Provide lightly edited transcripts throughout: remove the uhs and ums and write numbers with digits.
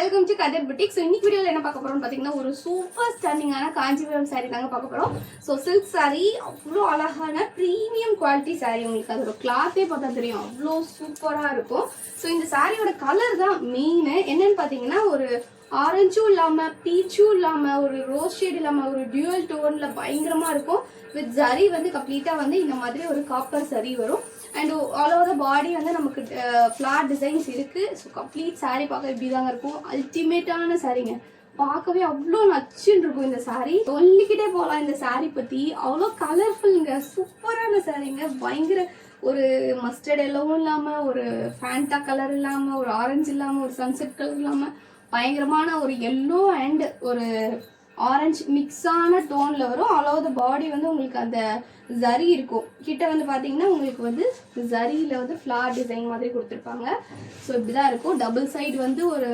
Welcome to கதர் boutique. So இன்னைக்கு வீடியோவில் என்ன பார்க்க போறோம்னு பார்த்தீங்கன்னா ஒரு சூப்பர் ஸ்டன்னிங்கான காஞ்சிபுரம் சாரீ தாங்க பார்க்க போறோம். ஸோ சில்க் சாரீ அவ்வளோ அழகான ப்ரீமியம் குவாலிட்டி சாரீ. உங்களுக்கு அதோட கிளாத்தே பார்த்தா தெரியும், அவ்வளோ சூப்பராக இருக்கும். ஸோ இந்த சாரியோட கலர் தான் மெயின். என்னன்னு பார்த்தீங்கன்னா ஒரு ஆரஞ்சும் இல்லாம பீச்சும் இல்லாம ஒரு ரோஸ் ஷேட் இல்லாம ஒரு டியூவல் டோன்ல பயங்கரமா இருக்கும். வித் ஜரி வந்து கம்ப்ளீட்டா வந்து இந்த மாதிரி ஒரு காப்பர் சரி வரும். அண்ட் ஆல் ஓவர் த பாடி வந்து நமக்கு ஃபிளார் டிசைன்ஸ் இருக்கு. ஸோ கம்ப்ளீட் சாரீ பார்க்க இப்படி தாங்க இருக்கும். அல்டிமேட்டான சாரீங்க, பார்க்கவே அவ்வளோ நச்சுன்னு இருக்கும் இந்த சாரீ. சொல்லிக்கிட்டே போகலாம் இந்த சாரீ பத்தி. அவ்வளோ கலர்ஃபுல்ங்க, சூப்பரான சாரீங்க. பயங்கர ஒரு மஸ்டர்ட் எல்லோவும் இல்லாம ஒரு ஃபேண்டா கலர் இல்லாம ஒரு ஆரஞ்சு இல்லாம ஒரு சன்செட் கலர் இல்லாம பயங்கரமான ஒரு எல்லோ அண்ட் ஒரு ஆரஞ்சு மிக்ஸான டோன்ல வரும். ஆல் ஓவர் த பாடி வந்து உங்களுக்கு அந்த ஜரி இருக்கும். கிட்ட வந்து பாத்தீங்கன்னா உங்களுக்கு வந்து ஜரியில வந்து ஃபிளார் டிசைன் மாதிரி கொடுத்துருப்பாங்க. ஸோ இப்படிதான் இருக்கும். டபுள் சைடு வந்து ஒரு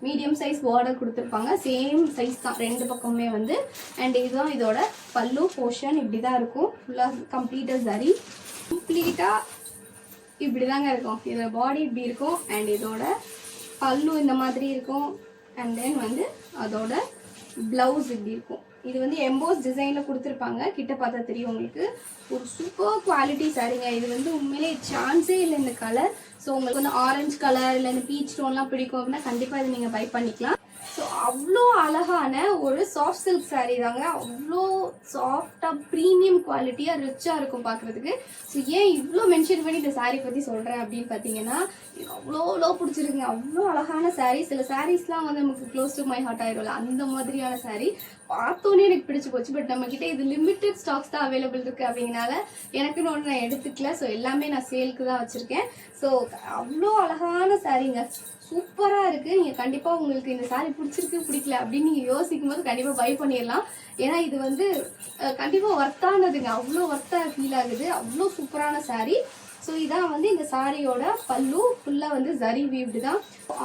மீடியம் சைஸ் பார்டர் கொடுத்துருப்பாங்க. சேம் சைஸ் தான் ரெண்டு பக்கமுமே வந்து. அண்ட் இதுதான் இதோட பல்லு போர்ஷன். இப்படிதான் இருக்கும். ஃபுல்லா கம்ப்ளீட்டா ஜரி கம்ப்ளீட்டா இப்படிதாங்க இருக்கும். இதோட பாடி இப்படி இருக்கும். அண்ட் இதோட பல்லு இந்த மாதிரி இருக்கும். அண்ட் தென் வந்து அதோட பிளவுஸ் இப்படி இருக்கும். இது வந்து எம்போஸ் டிசைன்ல கொடுத்துருப்பாங்க. கிட்ட பார்த்தா தெரியும் உங்களுக்கு. ஒரு சூப்பர் குவாலிட்டி சாரீங்க. இது வந்து உண்மையிலே சான்ஸே இல்லை இந்த கலர். ஸோ உங்களுக்கு வந்து ஆரஞ்சு கலர் இல்லை இந்த பீச் டோன்லாம் பிடிக்கும் அப்படின்னா கண்டிப்பாக இதை நீங்கள் பை பண்ணிக்கலாம். ஸோ அவ்வளோ அழகான ஒரு சாஃப்ட் சில்க் சாரீ தாங்க. அவ்வளோ சாஃப்டாக ப்ரீமியம் குவாலிட்டியாக ரிச்சாக இருக்கும் பார்க்குறதுக்கு. ஸோ ஏன் இவ்வளோ மென்ஷன் பண்ணி இந்த சாரீ பற்றி சொல்கிறேன் அப்படின்னு பார்த்தீங்கன்னா அவ்வளோ பிடிச்சிருக்குங்க. அவ்வளோ அழகான சாரீ. சில சாரீஸ்லாம் வந்து நமக்கு க்ளோஸ் டு மை ஹார்ட் ஆயிடும்ல, அந்த மாதிரியான சாரீ பார்த்தோன்னே எனக்கு பிடிச்சி போச்சு. பட் நம்மக்கிட்ட இது லிமிட்டட் ஸ்டாக்ஸ் தான் அவைலபிள் இருக்குது அப்படிங்கனால எனக்குன்னு ஒன்று நான் எடுத்துக்கல. ஸோ எல்லாமே நான் சேலுக்கு தான் வச்சுருக்கேன். ஸோ அவ்வளோ அழகான சாரீங்க, சூப்பராக இருக்குது. நீங்கள் கண்டிப்பாக உங்களுக்கு இந்த சாரீ பிடிச்சிருக்கு பிடிக்கல அப்படின்னு நீங்கள் யோசிக்கும் போது கண்டிப்பாக பை பண்ணிடலாம். ஏன்னா இது வந்து கண்டிப்பாக ஒர்த்தானதுங்க. அவ்வளோ ஒர்த்தாக ஃபீல் ஆகுது. அவ்வளோ சூப்பரான சாரீ. ஸோ இதான் வந்து இந்த சாரியோட பல்லு. ஃபுல்லாக வந்து ஜரி வீவ்டு தான்.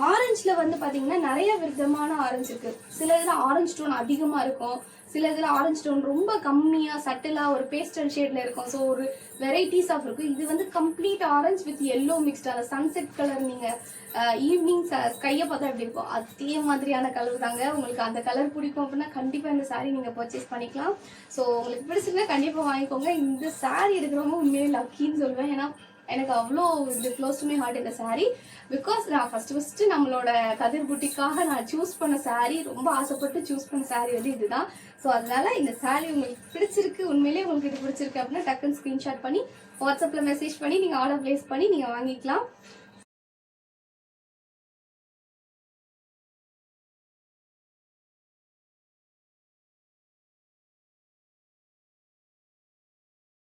ஆரஞ்சில் வந்து பார்த்தீங்கன்னா நிறைய விதமான ஆரஞ்சு இருக்குது. சில இதில் ஆரஞ்சு டோன் அதிகமாக இருக்கும், சில இதில் ஆரஞ்சு டோன் ரொம்ப கம்மியாக சட்டிலாக ஒரு பேஸ்டல் ஷேடில் இருக்கும். ஸோ ஒரு வெரைட்டிஸ் ஆஃப் இருக்கும். இது வந்து complete orange with yellow mixed. அந்த சன்செட் கலர் நீங்கள் ஈவினிங் கையை பார்த்தா எப்படி இருக்கும் அதே மாதிரியான கலர் தாங்க. உங்களுக்கு அந்த கலர் பிடிக்கும் அப்படின்னா கண்டிப்பாக இந்த சாரீ நீங்கள் பர்ச்சேஸ் பண்ணிக்கலாம். ஸோ உங்களுக்கு பிடிச்சிருந்தா கண்டிப்பாக வாங்கிக்கோங்க. இந்த சாரீ எடுக்கிறவங்க உண்மையிலே லக்கின்னு சொல்லுவேன். ஏன்னா எனக்கு அவ்வளோ இது க்ளோஸ் டு மை ஹார்ட் இந்த சாரீ. பிகாஸ் நான் ஃபஸ்ட்டு நம்மளோட கதிர் புட்டிக்காக நான் சூஸ் பண்ண சாரீ, ரொம்ப ஆசைப்பட்டு சூஸ் பண்ண சாரீ வந்து இதுதான். ஸோ அதனால இந்த சாரீ உங்களுக்கு பிடிச்சிருக்கு, உண்மையிலேயே உங்களுக்கு இது பிடிச்சிருக்கு அப்படின்னா டக்குன்னு ஸ்க்ரீன்ஷாட் பண்ணி வாட்ஸ்அப்பில் மெசேஜ் பண்ணி நீங்கள் ஆர்டர் ப்ளேஸ் பண்ணி நீங்கள் வாங்கிக்கலாம்.